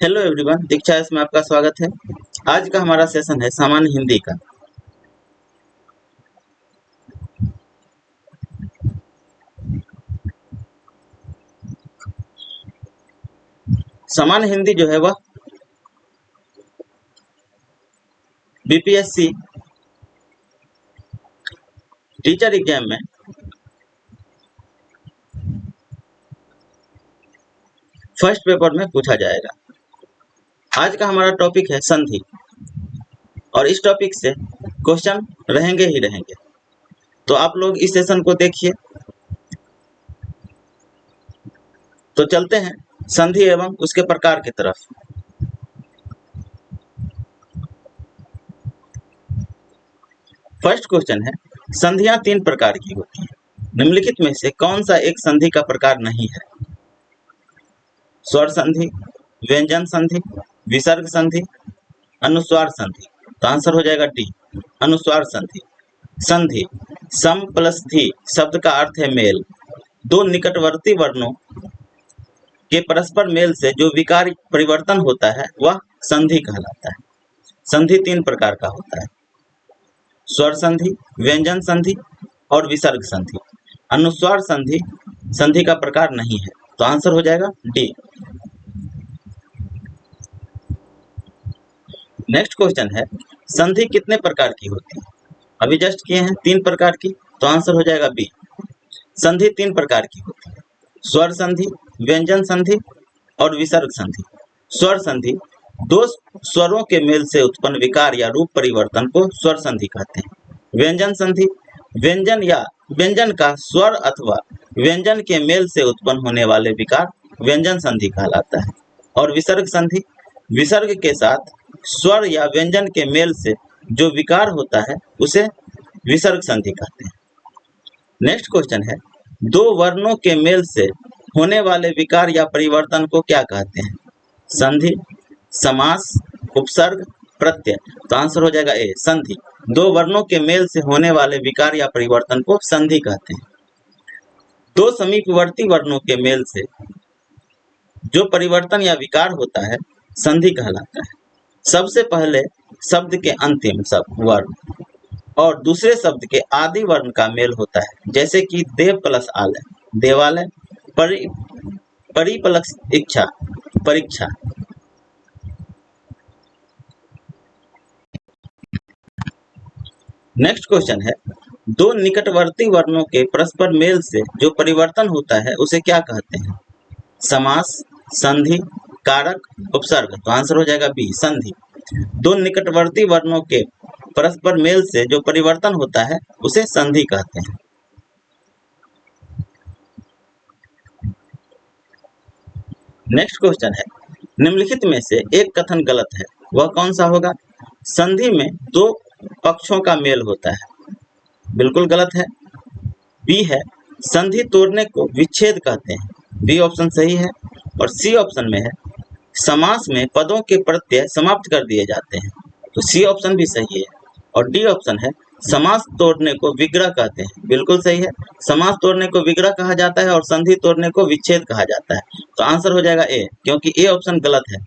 Hello everyone, दीक्षा में आपका स्वागत है। आज का हमारा सेशन है सामान्य हिंदी का। सामान्य हिंदी जो है वह बीपीएससी टीचर एग्जाम में फर्स्ट पेपर में पूछा जाएगा। आज का हमारा टॉपिक है संधि और इस टॉपिक से क्वेश्चन रहेंगे ही रहेंगे। तो आप लोग इस सेशन को देखिए। तो चलते हैं संधि एवं उसके प्रकार की तरफ। फर्स्ट क्वेश्चन है, संधियां 3 प्रकार की होती हैं। निम्नलिखित में से कौन सा एक संधि का प्रकार नहीं है? स्वर संधि, व्यंजन संधि, विसर्ग संधि, अनुस्वार संधि। तो आंसर हो जाएगा डी, अनुस्वार संधि। संधि सम प्लस धी शब्द का अर्थ है मेल। दो निकटवर्ती वर्णों के परस्पर मेल से जो विकार परिवर्तन होता है वह संधि कहलाता है। संधि 3 प्रकार का होता है, स्वर संधि, व्यंजन संधि और विसर्ग संधि। अनुस्वार संधि संधि का प्रकार नहीं है। तो आंसर हो जाएगा डी। नेक्स्ट क्वेश्चन है, संधि कितने प्रकार की होती है? अभी जस्ट किए हैं 3 प्रकार की। तो आंसर हो जाएगा बी, संधि 3 प्रकार की होती है, स्वर संधि, व्यंजन संधि और विसर्ग संधि। स्वर संधि दो स्वरों के मेल से उत्पन्न विकार या रूप परिवर्तन को स्वर संधि कहते हैं। व्यंजन संधि व्यंजन या व्यंजन का स्वर अथवा व्यंजन के मेल से उत्पन्न होने वाले विकार व्यंजन संधि कहलाता है। और विसर्ग संधि विसर्ग के साथ स्वर या व्यंजन के मेल से जो विकार होता है उसे विसर्ग संधि कहते हैं। नेक्स्ट क्वेश्चन है, दो वर्णों के मेल से होने वाले विकार या परिवर्तन को क्या कहते हैं? संधि, समास, उपसर्ग, प्रत्यय। तो आंसर हो जाएगा ए, संधि। दो वर्णों के मेल से होने वाले विकार या परिवर्तन को संधि कहते हैं। दो समीपवर्ती वर्णों के मेल से जो परिवर्तन या विकार होता है संधि कहलाता है। सबसे पहले शब्द के अंतिम वर्ण और दूसरे शब्द के आदि वर्ण का मेल होता है, जैसे कि देव प्लस आलय, देवालय, परि प्लस इच्छा, परीक्षा। नेक्स्ट क्वेश्चन है, दो निकटवर्ती वर्णों के परस्पर मेल से जो परिवर्तन होता है उसे क्या कहते हैं? समास, संधि, कारक, उपसर्ग। तो आंसर हो जाएगा बी, संधि। दो निकटवर्ती वर्णों के परस्पर मेल से जो परिवर्तन होता है उसे संधि कहते हैं। नेक्स्ट क्वेश्चन है, निम्नलिखित में से एक कथन गलत है, वह कौन सा होगा? संधि में दो पक्षों का मेल होता है। बिल्कुल गलत है, बी है, संधि तोड़ने को विच्छेद कहते हैं। बी ऑप्शन सही है। और सी ऑप्शन में है, समास में पदों के प्रत्यय समाप्त कर दिए जाते हैं। तो सी ऑप्शन भी सही है। और डी ऑप्शन है, समास तोड़ने को विग्रह कहते हैं। बिल्कुल सही है, समास तोड़ने को विग्रह कहा जाता है और संधि तोड़ने को विच्छेद कहा जाता है। तो आंसर हो जाएगा ए, क्योंकि ए ऑप्शन गलत है।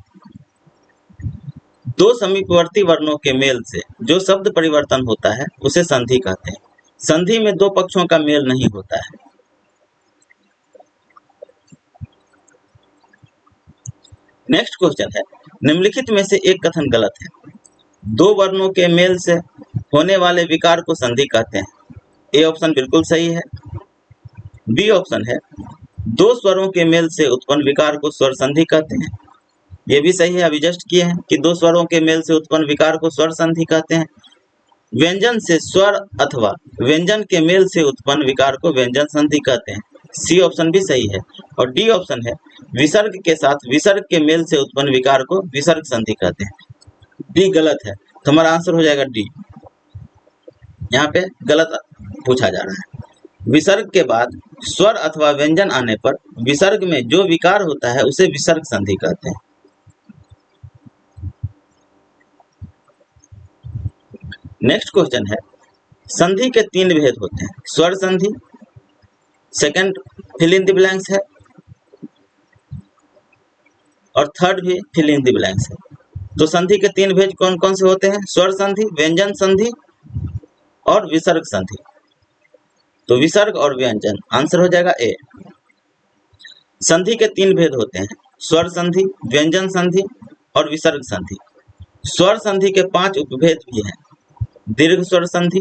दो समीपवर्ती वर्णों के मेल से जो शब्द परिवर्तन होता है उसे संधि कहते हैं। संधि में दो पक्षों का मेल नहीं होता है। नेक्स्ट क्वेश्चन है, निम्नलिखित में से एक कथन गलत है। दो वर्णों के मेल से होने वाले विकार को संधि कहते हैं। ए ऑप्शन बिल्कुल सही है। बी ऑप्शन है, दो स्वरों के मेल से उत्पन्न विकार को स्वर संधि कहते हैं। ये भी सही है, अभी जस्ट किए हैं कि दो स्वरों के मेल से उत्पन्न विकार को स्वर संधि कहते हैं। व्यंजन से स्वर अथवा व्यंजन के मेल से उत्पन्न विकार को व्यंजन संधि कहते हैं। सी ऑप्शन भी सही है। और डी ऑप्शन है, विसर्ग के साथ विसर्ग के मेल से उत्पन्न विकार को विसर्ग संधि कहते हैं। डी गलत है, तो हमारा आंसर हो जाएगा डी। यहाँ पे गलत पूछा जा रहा है। विसर्ग के बाद स्वर अथवा व्यंजन आने पर विसर्ग में जो विकार होता है उसे विसर्ग संधि कहते हैं। नेक्स्ट क्वेश्चन है, संधि के 3 भेद होते हैं। स्वर संधि, second fill in the blanks है, और थर्ड भी फिल इन द ब्लैंक्स है। तो संधि के तीन भेद कौन कौन से होते हैं? स्वर संधि, व्यंजन संधि और विसर्ग संधि। तो विसर्ग और व्यंजन, आंसर हो जाएगा ए। संधि के तीन भेद होते हैं, स्वर संधि, व्यंजन संधि और विसर्ग संधि। स्वर संधि के 5 उपभेद भी हैं, दीर्घ स्वर संधि,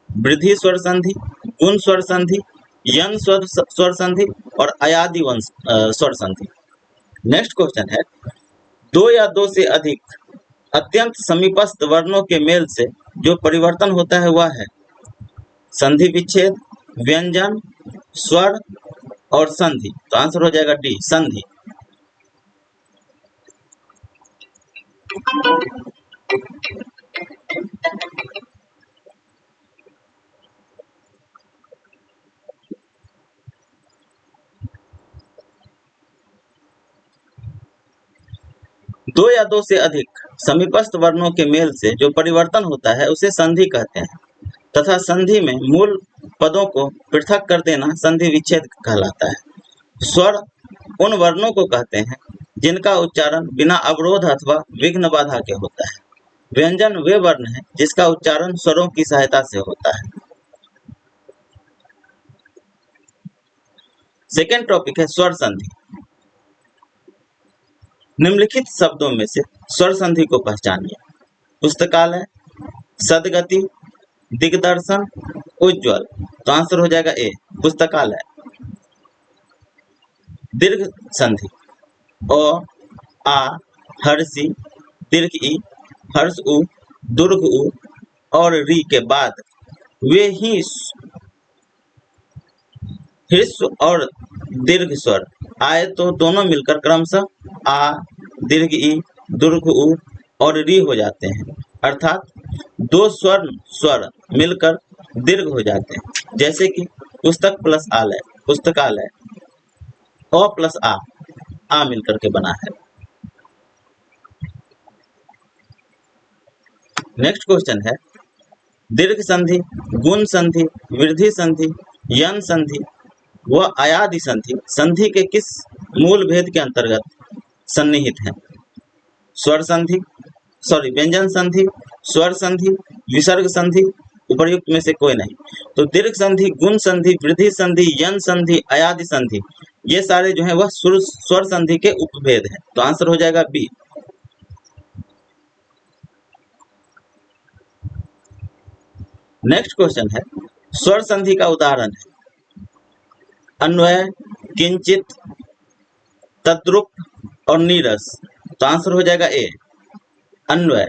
वृद्धि स्वर संधि, गुण स्वर संधि, यन स्वर संधि और अयादि स्वर संधि। नेक्स्ट क्वेश्चन है, दो या दो से अधिक अत्यंत समीपस्थ वर्णों के मेल से जो परिवर्तन होता है वह है संधि विच्छेद, व्यंजन, स्वर और संधि। तो आंसर हो जाएगा डी, संधि। दो या दो से अधिक समीपस्थ वर्णों के मेल से जो परिवर्तन होता है उसे संधि कहते हैं तथा संधि में मूल पदों को पृथक कर देना संधि विच्छेद कहलाता है। स्वर उन वर्णों को कहते हैं जिनका उच्चारण बिना अवरोध अथवा विघ्न बाधा के होता है। व्यंजन वे वर्ण हैं जिसका उच्चारण स्वरों की सहायता से होता है। सेकेंड टॉपिक है स्वर संधि। निम्नलिखित शब्दों में से स्वर संधि को पहचानिए। पुस्तकालय, सदगति, दिग्दर्शन, उज्ज्वल। तो आंसर हो जाएगा ए, पुस्तकालय। दीर्घ संधि, अ, आ, हर्षी, दीर्घ ई, हर्ष उ, दुर्घ उ और री के बाद वे ही ह्रस्व और दीर्घ स्वर आए तो दोनों मिलकर क्रमशः आ, दीर्घ ई, दुर्घ उ और री हो जाते हैं। अर्थात दो स्वर मिलकर दीर्घ हो जाते हैं, जैसे कि पुस्तक प्लस आलय, पुस्तकालय। अ प्लस आ मिलकर के बना है। नेक्स्ट क्वेश्चन है, दीर्घ संधि, गुण संधि, वृद्धि संधि, यन संधि व अयादि संधि संधि के किस मूल भेद के अंतर्गत सन्निहित है? स्वर संधि, व्यंजन संधि, स्वर संधि, विसर्ग संधि, उपर्युक्त में से कोई नहीं। तो दीर्घ संधि, गुण संधि, वृद्धि संधि, यन संधि, अयादि संधि, ये सारे जो है वह स्वर संधि के उपभेद हैं। तो आंसर हो जाएगा बी। नेक्स्ट क्वेश्चन है, स्वर संधि का उदाहरण है अन्वय, किंचित, तद्रुप और नीरस। तो आंसर हो जाएगा ए, अन्वय।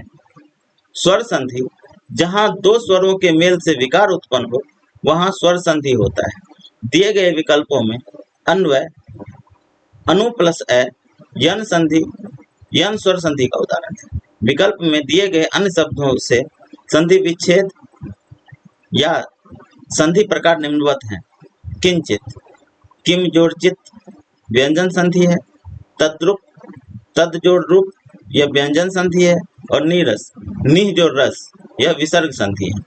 स्वर संधि, जहां दो स्वरों के मेल से विकार उत्पन्न हो वहां स्वर संधि होता है। दिए गए विकल्पों में अन्वय, अनु प्लस ए, यन संधि, यन स्वर संधि का उदाहरण है। विकल्प में दिए गए अन्य शब्दों से संधि विच्छेद या संधि प्रकार निम्नवत हैं। किंचित, किम जोड़ चित, व्यंजन संधि है। तद्रुप, तद जोड़ रूप, यह व्यंजन संधि है। और नीरस, निह जोड़ रस, यह विसर्ग संधि है।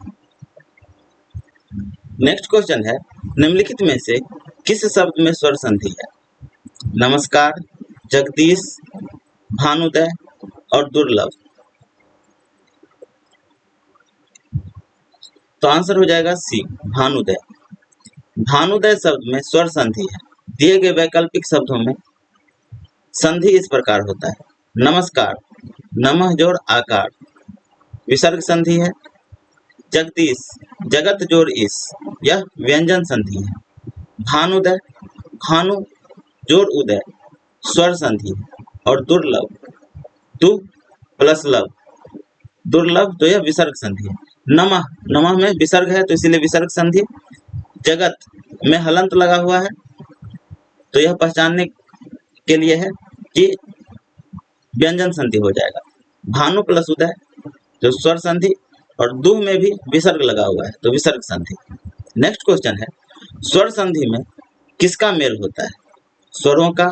नेक्स्ट क्वेश्चन है, निम्नलिखित में से किस शब्द में स्वर संधि है? नमस्कार, जगदीश, भानुदय और दुर्लभ। तो आंसर हो जाएगा सी, भानुदय। भानुदय शब्द में स्वर संधि है। दिए गए वैकल्पिक शब्दों में संधि इस प्रकार होता है। नमस्कार, नमः जोड़ आकार, विसर्ग संधि है। जगदीश, जगत जोड़ इस, यह व्यंजन संधि है। भानुदय, भानु जोड़ उदय, स्वर संधि है। और दुर्लभ, दु प्लस लभ, दुर्लभ, तो यह विसर्ग संधि है। नमः, नमः में विसर्ग है तो इसीलिए विसर्ग संधि। जगत में हलंत लगा हुआ है तो यह पहचानने के लिए है कि व्यंजन संधि हो जाएगा। भानु प्लस उदय तो स्वर संधि और दु में भी विसर्ग लगा हुआ है तो विसर्ग संधि। नेक्स्ट क्वेश्चन है, स्वर संधि में किसका मेल होता है? स्वरों का,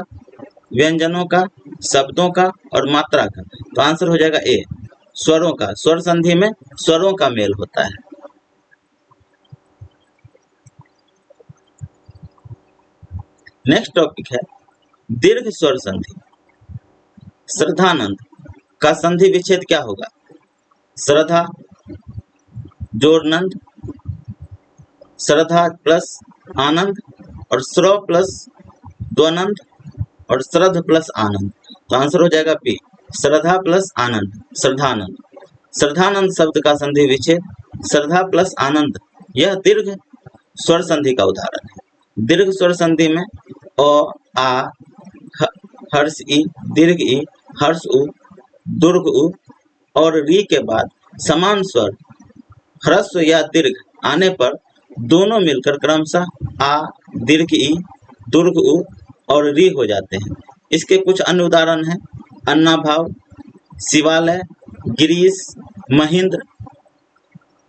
व्यंजनों का, शब्दों का और मात्रा का। तो आंसर हो जाएगा ए, स्वरों का। स्वर संधि में स्वरों का मेल होता है। नेक्स्ट टॉपिक है दीर्घ स्वर संधि। श्रद्धानंद का संधि विच्छेद क्या होगा? श्रद्धा जोड़ नंद, श्रद्धा प्लस आनंद, और श्रव प्लस द्वनंद, और श्रद्ध प्लस आनंद। तो आंसर हो जाएगा बी, श्रद्धा प्लस आनंद, श्रद्धानंद। श्रद्धानंद शब्द का संधि विच्छेद श्रद्धा प्लस आनंद, यह दीर्घ स्वर संधि का उदाहरण है। दीर्घ स्वर संधि में अ, आ, हर्ष ई, दीर्घ ई, हर्ष उ, दुर्घ उ और री के बाद समान स्वर ह्रस्व या दीर्घ आने पर दोनों मिलकर क्रमशः आ, दीर्घ ई, दुर्घ उ और री हो जाते हैं। इसके कुछ अन्य उदाहरण हैं अन्नाभाव, शिवालय, गिरीश, महेंद्र,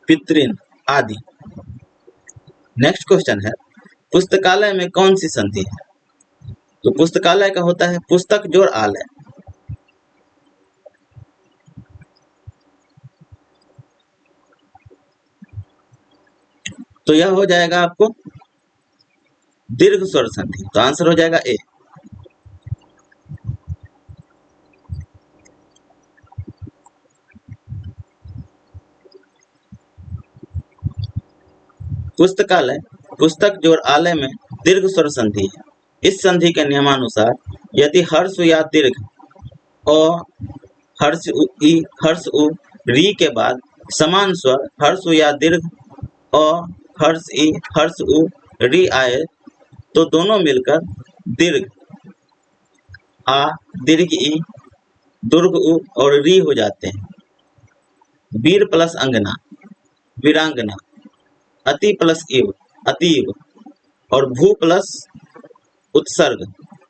पितृन आदि। नेक्स्ट क्वेश्चन है पुस्तकालय में कौन सी संधि है? तो पुस्तकालय का होता है पुस्तक जोड़ आलय। तो यह हो जाएगा आपको दीर्घ स्वर संधि। तो आंसर हो जाएगा ए। पुस्तकालय पुस्तक जोड़ आलय में दीर्घ स्वर संधि है। इस संधि के नियमानुसार यदि हर्ष या दीर्घ अ, हर्ष उ, ई, हर्ष उ, री के बाद समान स्वर हर्ष या दीर्घ अ, हर्ष ई, हर्ष उ, री आए तो दोनों मिलकर दीर्घ आ, दीर्घ ई, दुर्घ उ और री हो जाते हैं। वीर प्लस अंगना, वीरांगना, अति प्लस इव, अतीव, और भू प्लस उत्सर्ग,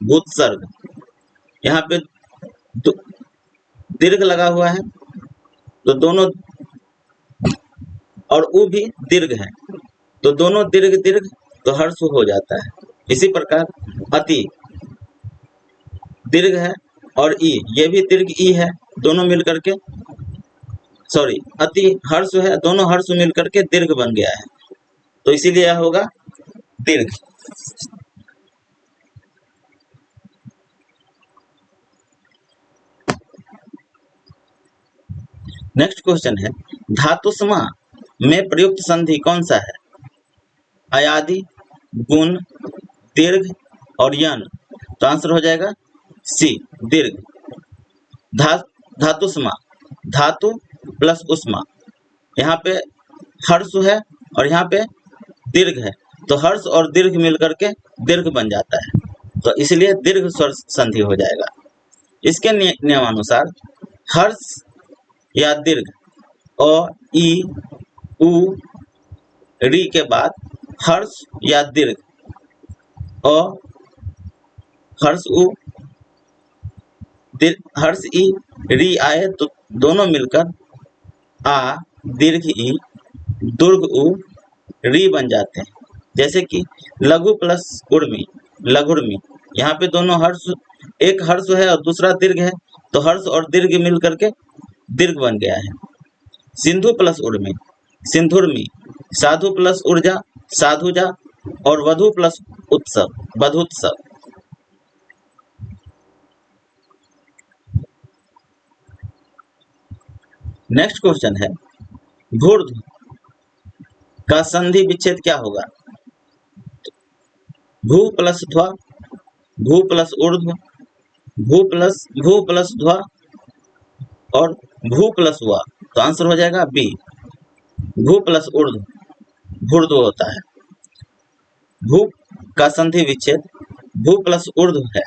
भूत्सर्ग। यहाँ पे दीर्घ लगा हुआ है तो दोनों, और उ भी दीर्घ है तो दोनों दीर्घ दीर्घ तो हर्ष हो जाता है। इसी प्रकार अति दीर्घ है और ई, ये भी दीर्घ ई है, दोनों मिलकर के सॉरी अति हर्ष है, दोनों हर्ष मिलकर के दीर्घ बन गया है। तो इसीलिए यह होगा दीर्घ। नेक्स्ट क्वेश्चन है धातुसमा में प्रयुक्त संधि कौन सा है? अयादि, गुण, दीर्घ और यन। तो आंसर हो जाएगा सी, दीर्घ। धातुसमा, धातु प्लस उष्मा, यहाँ पे हर्ष है और यहाँ पे दीर्घ है तो हर्ष और दीर्घ मिलकर के दीर्घ बन जाता है, तो इसलिए दीर्घ स्वर संधि हो जाएगा। इसके नियमानुसार हर्ष या दीर्घ अ, ई, उ, री के बाद हर्ष या दीर्घ अ, हर्ष उ, हर्ष ई, री आए तो दोनों मिलकर आ, दीर्घ ई, दुर्घ उ, री बन जाते हैं। जैसे कि लघु प्लस उर्मी, लघुर्मी, यहाँ पे दोनों हर्ष, एक हर्ष है और दूसरा दीर्घ है तो हर्ष और दीर्घ मिल करके दीर्घ बन गया है। सिंधु प्लस उर्मी, सिंधुर्मी, साधु प्लस ऊर्जा, साधुजा, और वधु प्लस उत्सव, वधुत्सव। नेक्स्ट क्वेश्चन है भूर्ध का संधि विच्छेद क्या होगा? भू प्लस ध्वा, भू प्लस ऊर्ध्व, भू प्लस ध्वा और भू प्लस वा। तो आंसर हो जाएगा बी, भू प्लस ऊर्ध्व, भूर्ध होता है। भू का संधि विच्छेद भू प्लस ऊर्ध्व है।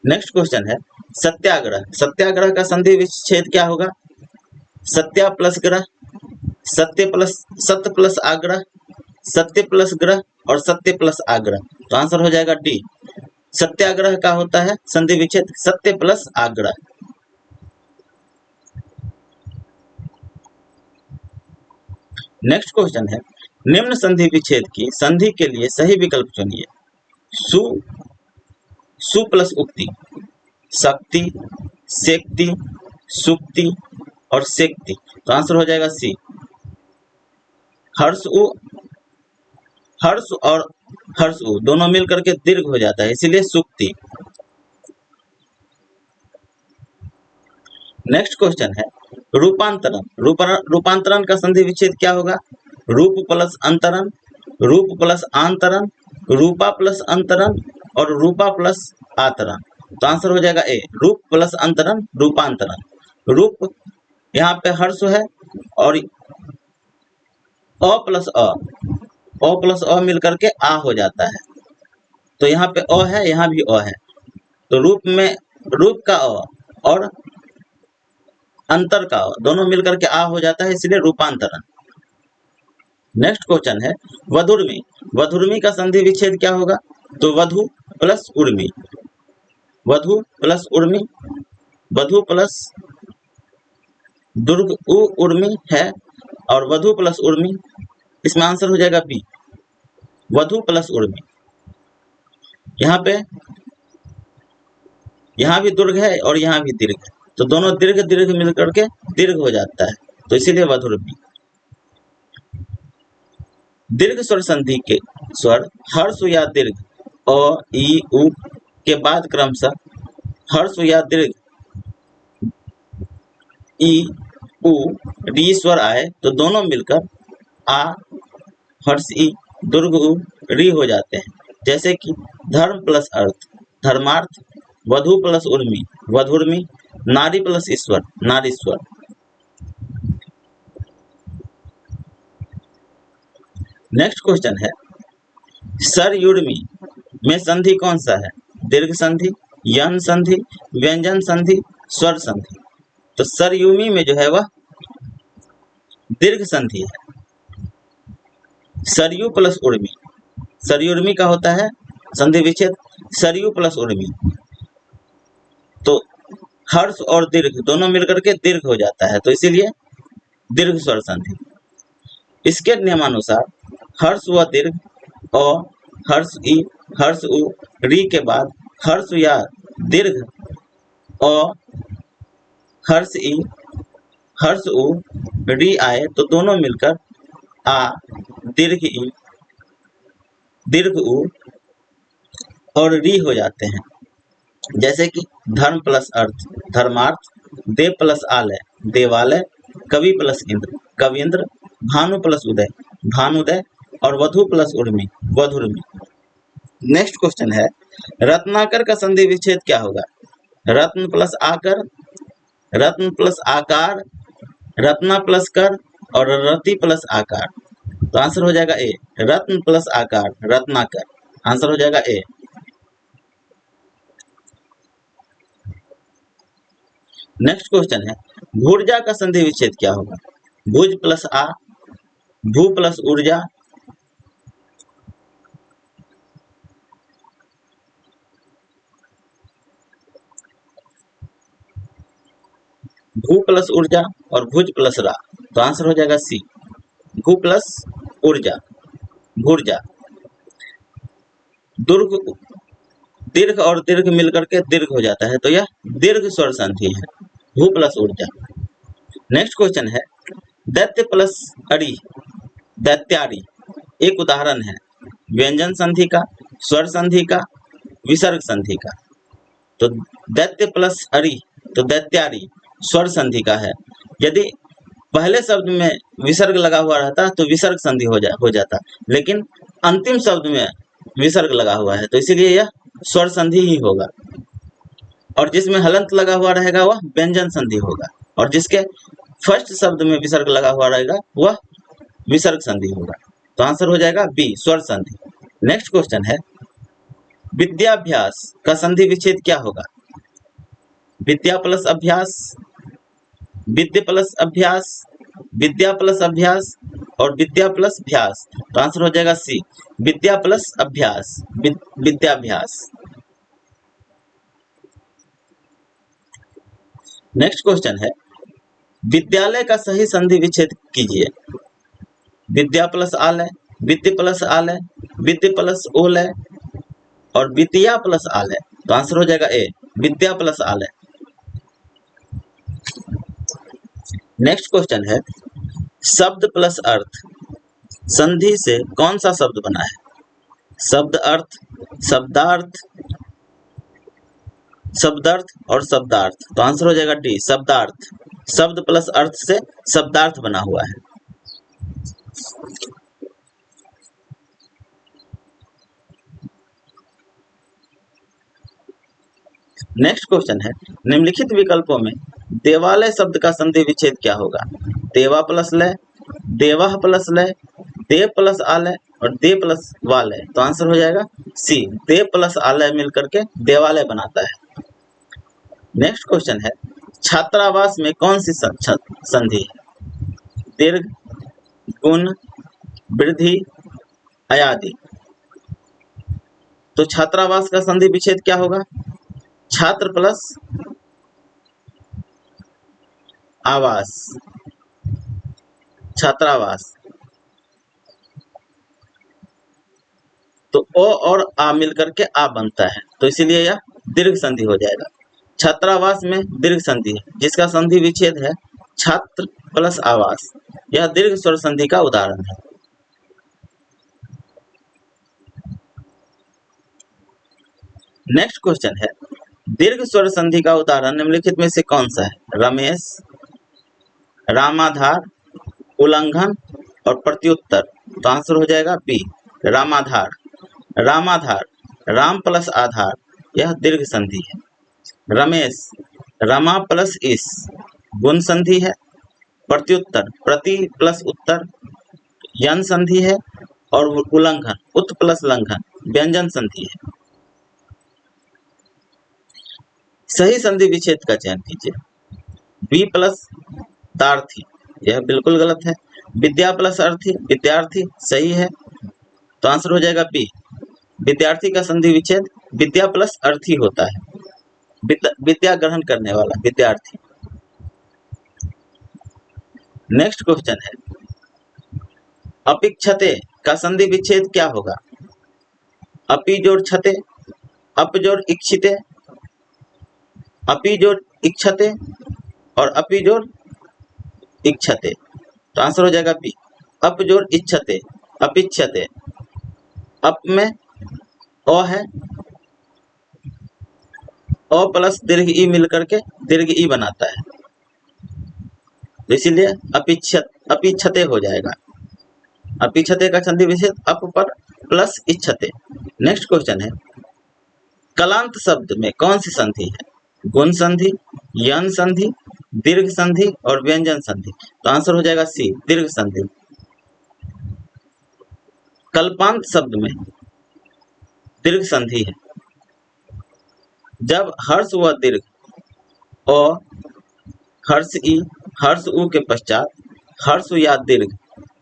नेक्स्ट क्वेश्चन है सत्याग्रह, सत्याग्रह का संधि विच्छेद क्या होगा? सत्या प्लस ग्रह, सत्य प्लस आग्रह, सत्य प्लस ग्रह और सत्य प्लस आग्रह। तो आंसर हो जाएगा डी, सत्याग्रह का होता है संधि विच्छेद सत्य प्लस आग्रह। नेक्स्ट क्वेश्चन है निम्न संधि विच्छेद की संधि के लिए सही विकल्प चुनिए। सु प्लस उक्ति, शक्ति, सेक्ति, सुक्ति और सेक्ति। तो आंसर हो जाएगा सी, हर्ष और हर्ष उ दोनों मिल करके दीर्घ हो जाता है, इसीलिए सुक्ति। नेक्स्ट क्वेश्चन है रूपांतरण। रूपांतरण का संधि विच्छेद क्या होगा? रूप प्लस अंतरण, रूप प्लस आंतरण, रूपा प्लस अंतरण और रूपा प्लस आतरण। तो आंसर हो जाएगा ए, रूप प्लस अंतरण रूपांतरण। रूप यहाँ पे हर्ष है और अ प्लस अ मिलकर के आ हो जाता है, तो यहाँ पे अ है, यहाँ भी अ है, तो रूप में रूप का अ और अंतर का अ दोनों मिलकर के आ हो जाता है, इसलिए रूपांतरण। नेक्स्ट क्वेश्चन है वधुर्मी। वधुर्मी का संधि विच्छेद क्या होगा? तो वधु प्लस उर्मी, वधु प्लस उर्मी, वधु प्लस दुर्ग उ उर्मी है और वधु प्लस उर्मी, इसमें आंसर हो जाएगा बी, वधु प्लस उर्मी। यहाँ पे यहाँ भी दुर्ग है और यहाँ भी दीर्घ है, तो दोनों दीर्घ दीर्घ मिलकर के दीर्घ हो जाता है, तो इसीलिए वधुर्मी। दीर्घ स्वर संधि के स्वर हर्ष या दीर्घ अ ई उ के बाद क्रमशः हर्ष या दीर्घ ई उ री स्वर आए तो दोनों मिलकर आ हर्ष ई दुर्ग उ री हो जाते हैं, जैसे कि धर्म प्लस अर्थ धर्मार्थ, वधु प्लस उर्मी वधुर्मी, नारी प्लस ईश्वर नारीश्वर। नेक्स्ट क्वेश्चन है सरयुर्मी में संधि कौन सा है? दीर्घ संधि, यन संधि, व्यंजन संधि, स्वर संधि। तो सरयुमी में जो है वह दीर्घ संधि है। सरयू प्लस उर्मी, सरयुर्मी का होता है संधि विच्छेद सरयू प्लस उर्मी, तो हर्ष और दीर्घ दोनों मिलकर के दीर्घ हो जाता है, तो इसीलिए दीर्घ स्वर संधि। इसके नियमानुसार हर्ष व दीर्घ और हर्ष ई हर्ष उ री के बाद हर्ष या दीर्घ और हर्ष ई हर्ष उ री आए तो दोनों मिलकर आ दीर्घ ई दीर्घ उ और री हो जाते हैं, जैसे कि धर्म प्लस अर्थ धर्मार्थ, देव प्लस आलय देवालय, कवि प्लस इंद्र कविंद्र, भानु प्लस उदय भानुदय और वधु प्लस उर्मी वधुर्मी। नेक्स्ट क्वेश्चन है रत्नाकर का संधि विच्छेद क्या होगा? रत्न प्लस आकर, रत्न प्लस आकार, रत्ना प्लस कर और रति प्लस आकार। तो आंसर हो जाएगा ए, रत्न प्लस आकार रत्नाकर, आंसर हो जाएगा ए। नेक्स्ट क्वेश्चन है भूर्जा का संधि विच्छेद क्या होगा? भुज प्लस आ, भू प्लस ऊर्जा, भू प्लस ऊर्जा और भुज प्लस रा, तो आंसर हो जाएगा सी, भू प्लस ऊर्जा भूर्जा। दुर्ग दीर्घ और दीर्घ मिलकर के दीर्घ हो जाता है, तो यह दीर्घ स्वर संधि है, भू प्लस ऊर्जा। नेक्स्ट क्वेश्चन है दैत्य प्लस अड़ी दैत्यारी एक उदाहरण है व्यंजन संधि का, स्वर संधि का, विसर्ग संधि का। तो दैत्य प्लस अड़ी तो दैत्यारी स्वर संधि का है, यदि पहले शब्द में विसर्ग लगा हुआ रहता तो विसर्ग संधि हो जाता, लेकिन अंतिम शब्द में विसर्ग लगा हुआ है, तो इसीलिए यह स्वर संधि ही होगा। और जिसमें हलंत लगा हुआ रहेगा वह व्यंजन संधि होगा, और जिसके फर्स्ट शब्द में विसर्ग लगा हुआ रहेगा वह विसर्ग संधि होगा। तो आंसर हो जाएगा बी, स्वर संधि। नेक्स्ट क्वेश्चन है विद्याभ्यास का संधि विच्छेद क्या होगा? विद्या प्लस अभ्यास, विद्या प्लस अभ्यास, विद्या प्लस अभ्यास और विद्या प्लस भ्यास। तो आंसर हो जाएगा सी, विद्या प्लस अभ्यास विद्याभ्यास। नेक्स्ट क्वेश्चन है विद्यालय का सही संधि विच्छेद कीजिए। विद्या प्लस आलय, वित्त प्लस आलय, वित्त प्लस ओलय और विद्या प्लस आलय। तो आंसर हो जाएगा ए, विद्या प्लस आलय। नेक्स्ट क्वेश्चन है शब्द प्लस अर्थ संधि से कौन सा शब्द बना है? शब्द अर्थ, शब्दार्थ, शब्दार्थ और शब्दार्थ। तो आंसर हो जाएगा डी, शब्दार्थ। शब्द प्लस अर्थ से शब्दार्थ बना हुआ है। नेक्स्ट क्वेश्चन है, निम्नलिखित विकल्पों में देवालय शब्द का संधि विच्छेद क्या होगा? देवा प्लस लय, देवाह प्लस लय, देव प्लस आलय और दे प्लस वालय। तो आंसर हो जाएगा सी, देव प्लस आलय मिलकर के देवालय बनाता है। नेक्स्ट क्वेश्चन है, छात्रावास में कौन सी संधि है? दीर्घ, गुण, वृद्धि, अयादि। तो छात्रावास का संधि विच्छेद क्या होगा? छात्र प्लस आवास, छात्रावास। तो ओ और आ मिलकर के आ बनता है, तो इसीलिए यह दीर्घ संधि हो जाएगा। छात्रावास में दीर्घ संधि है जिसका संधि विच्छेद है छात्र प्लस आवास। यह दीर्घ स्वर संधि का उदाहरण है। नेक्स्ट क्वेश्चन है, दीर्घ स्वर संधि का उदाहरण निम्नलिखित में से कौन सा है? रमेश, रामाधार, उल्लंघन और प्रत्युत्तर। तो आंसर हो जाएगा बी, रामाधार। रामाधार, राम प्लस आधार, यह दीर्घ संधि है। रमेश, रमा प्लस इस, गुण संधि है। प्रत्युत्तर, प्रति प्लस उत्तर, यन संधि है। और उल्लंघन, उत प्लस लंघन, व्यंजन संधि है। सही संधि विच्छेद का चयन कीजिए। बी प्लस तार्थी, यह बिल्कुल गलत है। विद्या प्लस अर्थी, विद्यार्थी, सही है। तो आंसर हो जाएगा बी, विद्यार्थी का संधि विच्छेद विद्या प्लस अर्थी होता है। विद्या ग्रहण करने वाला विद्यार्थी। नेक्स्ट क्वेश्चन है, अपिक्षते का संधि विच्छेद क्या होगा? अपि जोड़ छते, अप जोड़ इक्षिते, अपि जोड़ इक्षते और अपि जोड़ इक्षते। तो आंसर हो जाएगा बी, अप जोड़ इच्छते, अपिक्षते। अप में ओ है, ओ प्लस दीर्घ ई मिलकर के दीर्घ ई बनाता है, तो इसीलिए अपिक्षते हो जाएगा। अपिक्षते का संधि विच्छेद अप पर प्लस इच्छते। नेक्स्ट क्वेश्चन है, कलांत शब्द में कौन सी संधि है? गुण संधि, यन संधि, दीर्घ संधि और व्यंजन संधि। तो आंसर हो जाएगा सी, दीर्घ संधि। कल्पांत शब्द में दीर्घ संधि है जब हर्ष व दीर्घ और हर्ष ई, हर्ष उ के पश्चात हर्ष या दीर्घ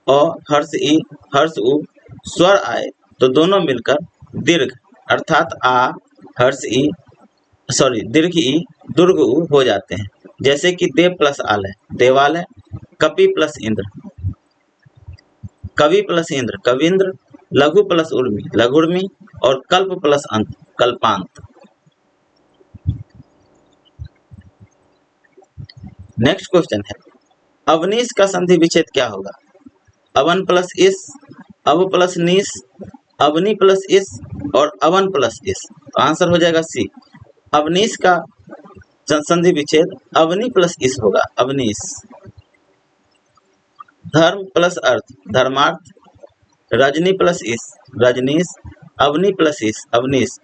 और हर्ष ई, हर्ष उ स्वर आए तो दोनों मिलकर दीर्घ अर्थात आ, हर्ष ई, दीर्घ ई, दुर्ग उ हो जाते हैं। जैसे कि देव प्लस आलय, देवालय, कपि प्लस इंद्र, कवि प्लस इंद्र, कविंद्र, लघु प्लस उर्मी, लघुर्मी और कल्प प्लस अंत, कल्पांत। नेक्स्ट क्वेश्चन है, अवनीश का संधि विच्छेद क्या होगा? अवन प्लस इस, अव प्लस नीस, अवनी प्लस इस और अवन प्लस इस। तो आंसर हो जाएगा सी, अवनीश का संधि विच्छेद अवनी प्लस इस होगा, अवनीश। धर्म प्लस अर्थ, धर्मार्थ, रजनी प्लस इस, रजनीश, अवनी प्लस इस, अवनीश।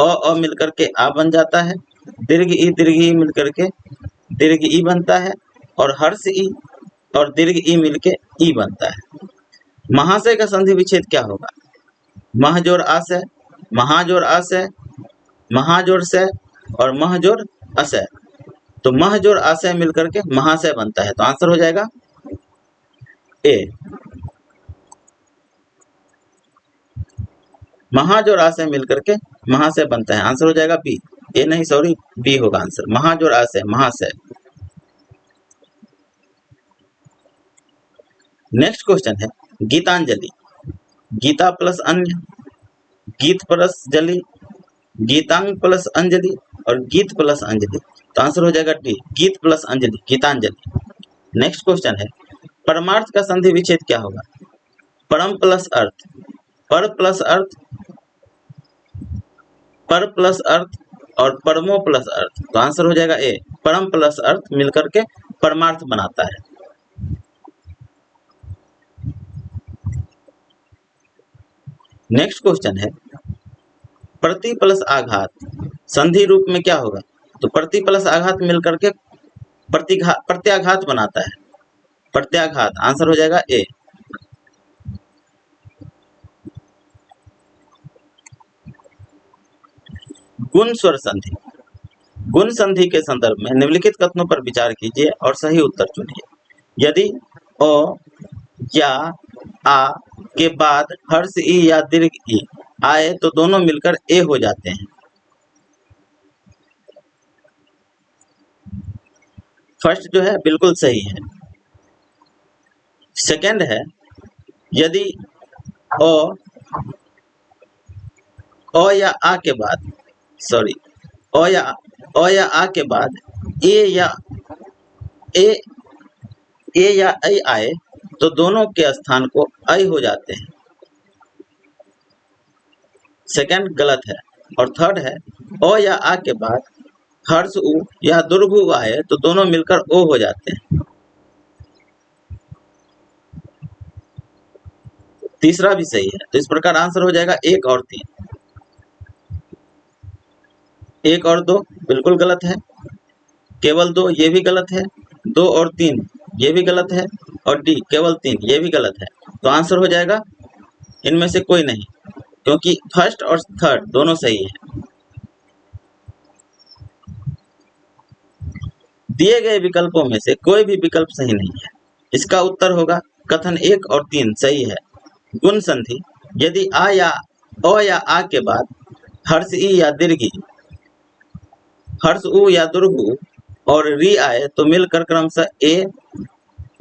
अ मिलकर के आ बन जाता है, दीर्घ ई मिलकर के दीर्घ ई बनता है और हर्ष ई और दीर्घ ई मिलके ई बनता है। महाशय का संधि विच्छेद क्या होगा? मह जोड़ आशय, महाजोड़ आशय, महाजोड़ से और महजोड़ अशय। तो महजोड़ आशय मिलकर के महाशय बनता है, तो आंसर हो जाएगा ए। महाजोड़ आशय मिलकर के महाशय बनता है, आंसर हो जाएगा बी। ए नहीं सॉरी, बी होगा आंसर, महाजोड़ आशय, महाशय। नेक्स्ट क्वेश्चन है, गीतांजलि, गीता प्लस अन्य, गीत प्लस जली, गीतांग प्लस अंजलि और गीत प्लस अंजलि। तो आंसर हो जाएगा डी, गीत प्लस अंजलि, गीतांजलि। नेक्स्ट क्वेश्चन है, परमार्थ का संधि विच्छेद क्या होगा? परम प्लस अर्थ, पर प्लस अर्थ, पर प्लस अर्थ और परमो प्लस अर्थ। तो आंसर हो जाएगा ए, परम प्लस अर्थ मिलकर के परमार्थ बनाता है। नेक्स्ट क्वेश्चन है प्रति प्लस आघात संधि रूप में क्या होगा? तो प्रति प्लस आघात मिलकर के प्रत्याघात बनाता है। प्रत्याघात आंसर हो जाएगा ए। गुण स्वर संधि, गुण संधि के संदर्भ में निम्नलिखित कथनों पर विचार कीजिए और सही उत्तर चुनिए। यदि अ या आ के बाद हर्ष ई या दीर्घ ई आए तो दोनों मिलकर ए हो जाते हैं। फर्स्ट जो है बिल्कुल सही है। सेकंड है यदि अ या आ के बाद अ या आ के बाद ए या ऐ आए तो दोनों के स्थान को ऐ हो जाते हैं। सेकंड गलत है। और थर्ड है अ या आ के बाद हर्ष उ या दुर्घ उ आए तो दोनों मिलकर ओ हो जाते हैं। तीसरा भी सही है। तो इस प्रकार आंसर हो जाएगा 1 और 3। 1 और 2 बिल्कुल गलत है। केवल 2 ये भी गलत है। 2 और 3 ये भी गलत है। और डी केवल 3 ये भी गलत है। तो आंसर हो जाएगा इनमें से कोई नहीं, क्योंकि फर्स्ट और थर्ड दोनों सही है। दिए गए विकल्पों में से कोई भी विकल्प सही नहीं है। इसका उत्तर होगा कथन 1 और 3 सही है। गुण संधि यदि अ या आ के बाद हर्ष ई या दीर्घ ई, हर्ष उ या दुर्घ उ और री आए तो मिलकर क्रमशः ए,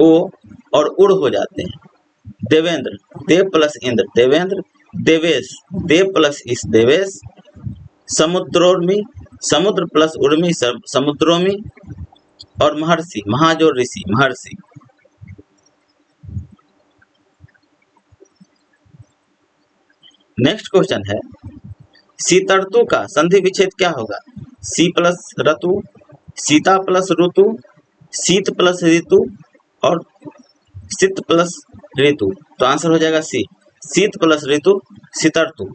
ओ और उड़ हो जाते हैं। देवेंद्र देव प्लस इंद्र देवेंद्र, देवेश देव प्लस इस देवेश, समुद्रोर्मी समुद्र प्लस उर्मी समुद्रोमी और महर्षि महाजोर ऋषि महर्षि। नेक्स्ट क्वेश्चन है शीतर्तु का संधि विच्छेद क्या होगा? सी प्लस ऋतु, सीता प्लस ऋतु, शीत प्लस ऋतु और शीत प्लस ऋतु। तो आंसर हो जाएगा सी, शीत प्लस ऋतु शीतर्तु।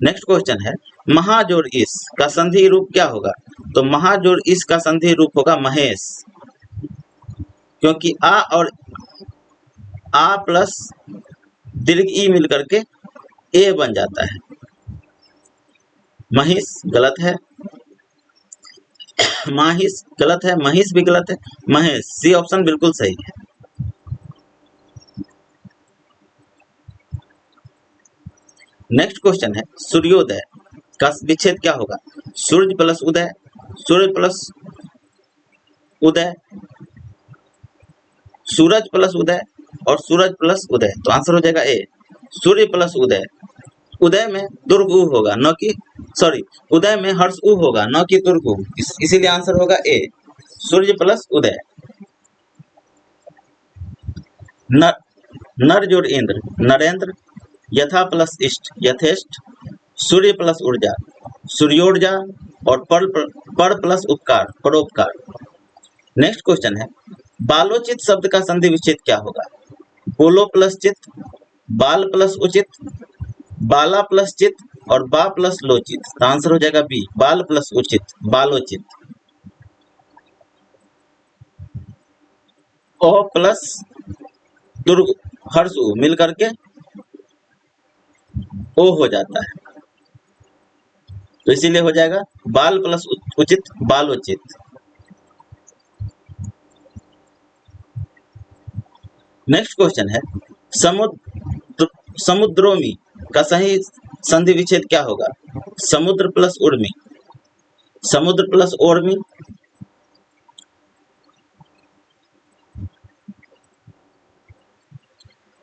नेक्स्ट क्वेश्चन है महाजोड़ इस का संधि रूप क्या होगा? तो महाजोड़ इस का संधि रूप होगा महेश, क्योंकि आ और आ प्लस दीर्घ ई मिलकर के ए बन जाता है। महिष गलत है, माहिष गलत है, महिष भी गलत है, महेश सी ऑप्शन बिल्कुल सही है। नेक्स्ट क्वेश्चन है सूर्योदय का विच्छेद क्या होगा? सूर्य प्लस उदय, सूर्य प्लस उदय, सूरज प्लस उदय और सूरज प्लस उदय। तो आंसर हो जाएगा ए, सूर्य प्लस उदय। उदय में दुर्घ उ होगा न कि उदय में हर्ष उ होगा न कि दुर्घ उ, इसीलिए आंसर होगा ए, सूर्य प्लस उदय। नर जोड़ इंद्र नरेंद्र, यथा प्लस इष्ट यथेष्ट, सूर्य प्लस ऊर्जा सूर्योर्जा और पर प्लस उपकार परोपकार। नेक्स्ट क्वेश्चन है बालोचित शब्द का संधि विच्छेद क्या होगा? बोलो प्लस चित, बाल प्लस उचित, बाला प्लस चित और बा प्लस लोचित। तो आंसर हो जाएगा बी, बाल प्लस उचित बालोचित। ओ प्लस दुर्ग हर्ष उ मिल करके ओ हो जाता है, तो इसीलिए हो जाएगा बाल प्लस उचित बालोचित। नेक्स्ट क्वेश्चन है समुद्रोमी का सही संधि विच्छेद क्या होगा? समुद्र प्लस उर्मी, समुद्र प्लस ओर्मी,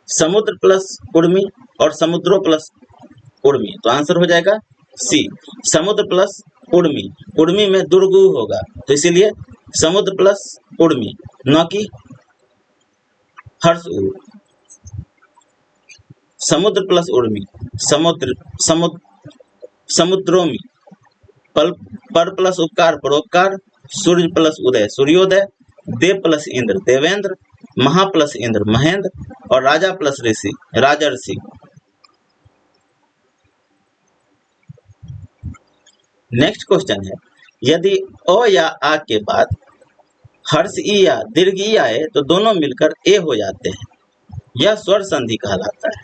समुद्र प्लस उर्मी और समुद्रो प्लस उर्मी। तो आंसर हो जाएगा सी, समुद्र प्लस उर्मी। उर्मी में दुर्ग उ होगा, तो इसीलिए समुद्र प्लस उर्मी न कि हर्ष उ। समुद्र प्लस उर्मी, समुद्रोमी, पर प्लस उपकार, परोपकार, सूर्य प्लस उदय, सूर्योदय, देव प्लस इंद्र, देवेंद्र, महा प्लस इंद्र, महेंद्र, और राजा प्लस ऋषि, राजर्षि। नेक्स्ट क्वेश्चन है, यदि अ या आ के बाद हर्ष ई या दीर्घ ई आए तो दोनों मिलकर ए हो जाते हैं, यह स्वर संधि कहलाता है।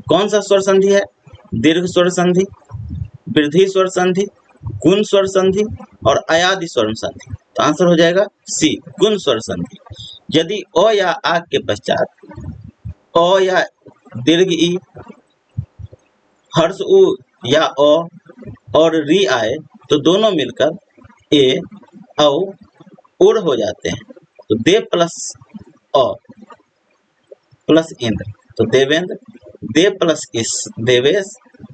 कौन सा स्वर संधि है? दीर्घ स्वर संधि, वृद्धि स्वर संधि, गुण स्वर संधि और अयादि स्वर संधि। तो आंसर हो जाएगा सी, गुण स्वर संधि। यदि अ या आ के पश्चात अ या दीर्घ ई, हर्ष उ या अ और री आए तो दोनों मिलकर ए, औ, उड़ हो जाते हैं। तो देव प्लस अ प्लस इंद्र, तो देवेंद्र, देव प्लस इस, देवेश,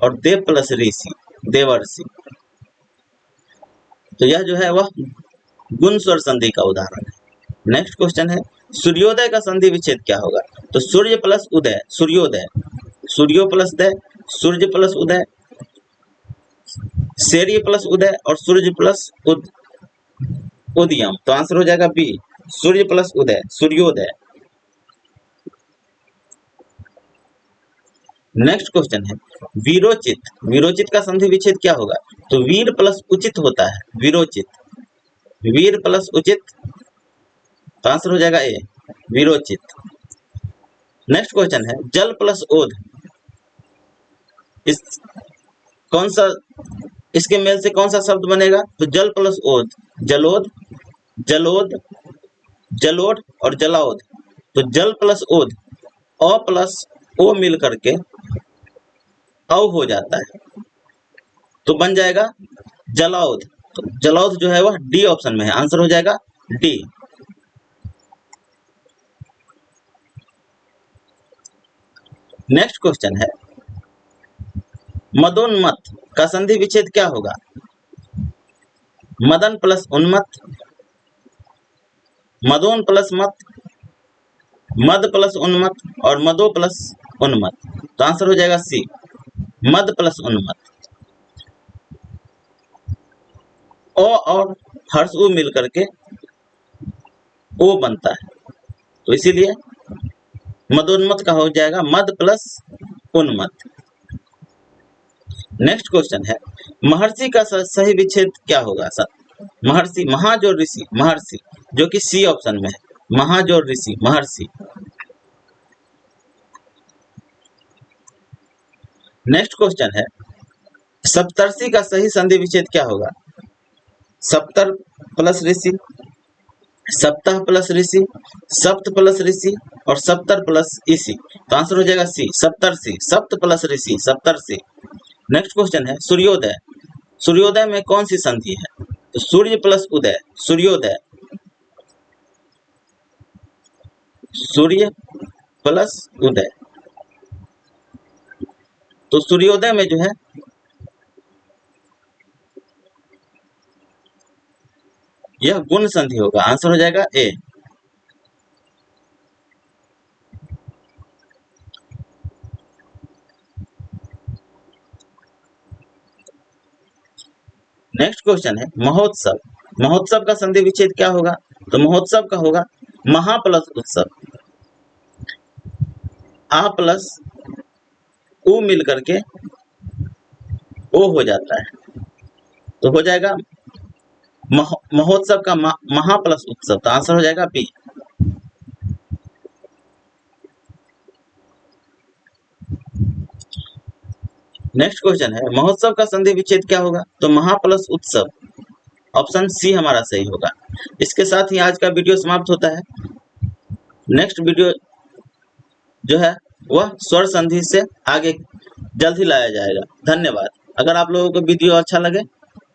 और देव प्लस ऋषि, देवर्षि। तो यह जो है वह गुण स्वर संधि का उदाहरण है। नेक्स्ट क्वेश्चन है, सूर्योदय का संधि विच्छेद क्या होगा? तो सूर्य प्लस उदय, सूर्योदय, सूर्यो प्लस दय, सूर्य प्लस उदय, सूर्य प्लस उदय और सूर्य प्लस उदयम। तो आंसर हो जाएगा बी, सूर्य प्लस उदय, सूर्योदय। नेक्स्ट क्वेश्चन है, वीरोचित, वीरोचित का संधि विच्छेद क्या होगा? तो वीर प्लस उचित होता है, वीरोचित, वीर प्लस उचित, तो आंसर हो जाएगा ए, वीरोचित। नेक्स्ट क्वेश्चन है, जल प्लस ओध, इस कौन सा, इसके मेल से कौन सा शब्द बनेगा? तो जल प्लस ओध, जलोद, जलोद, जलोढ़ और जलाओद। तो जल प्लस ओध, अ प्लस ओ मिल करके औ हो जाता है, तो बन जाएगा जलाओद। तो जलाओद जो है वह डी ऑप्शन में है, आंसर हो जाएगा डी। नेक्स्ट क्वेश्चन है, मदोन्मत्त का संधि विच्छेद क्या होगा? मदन प्लस उन्मत्त, मदोन प्लस मत, मद प्लस उन्मत्त और मदो प्लस उन्मत्त। तो आंसर हो जाएगा सी, मद प्लस उन्मत्त। ओ और हर्ष उ मिल करके ओ बनता है, तो इसीलिए मदोन्मत्त का हो जाएगा मद प्लस उन्मत्त। नेक्स्ट क्वेश्चन है, महर्षि का सही विच्छेद क्या होगा? महर्षि, महा जो ऋषि, महर्षि, जो कि सी ऑप्शन में है, महा जो ऋषि, महर्षि। नेक्स्ट क्वेश्चन है, सप्तर्षि का सही संधि विच्छेद क्या होगा? सप्तर प्लस ऋषि, सप्ताह प्लस ऋषि, सप्त प्लस ऋषि और सप्तर प्लस ईसी। तो आंसर हो जाएगा सी, सप्तर्षि, सप्त प्लस ऋषि, सप्तर्षि। नेक्स्ट क्वेश्चन है, सूर्योदय, सूर्योदय में कौन सी संधि है? तो सूर्य प्लस उदय, सूर्योदय, सूर्य प्लस उदय। तो सूर्योदय में जो है यह गुण संधि होगा, आंसर हो जाएगा ए। नेक्स्ट क्वेश्चन है, महोत्सव, महोत्सव का संधि विच्छेद क्या होगा? तो महोत्सव का होगा महा प्लस उत्सव, आ प्लस उ मिल करके ओ हो जाता है, तो हो जाएगा महोत्सव का महा प्लस उत्सव। तो आंसर हो जाएगा बी। नेक्स्ट क्वेश्चन है, महोत्सव का संधि विच्छेद क्या होगा? तो महा प्लस उत्सव, ऑप्शन सी हमारा सही होगा। इसके साथ ही आज का वीडियो समाप्त होता है। नेक्स्ट वीडियो जो है वह स्वर संधि से आगे जल्द ही लाया जाएगा। धन्यवाद। अगर आप लोगों को वीडियो अच्छा लगे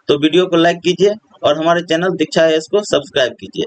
तो वीडियो को लाइक कीजिए और हमारे चैनल दीक्षा IAS को सब्सक्राइब कीजिए।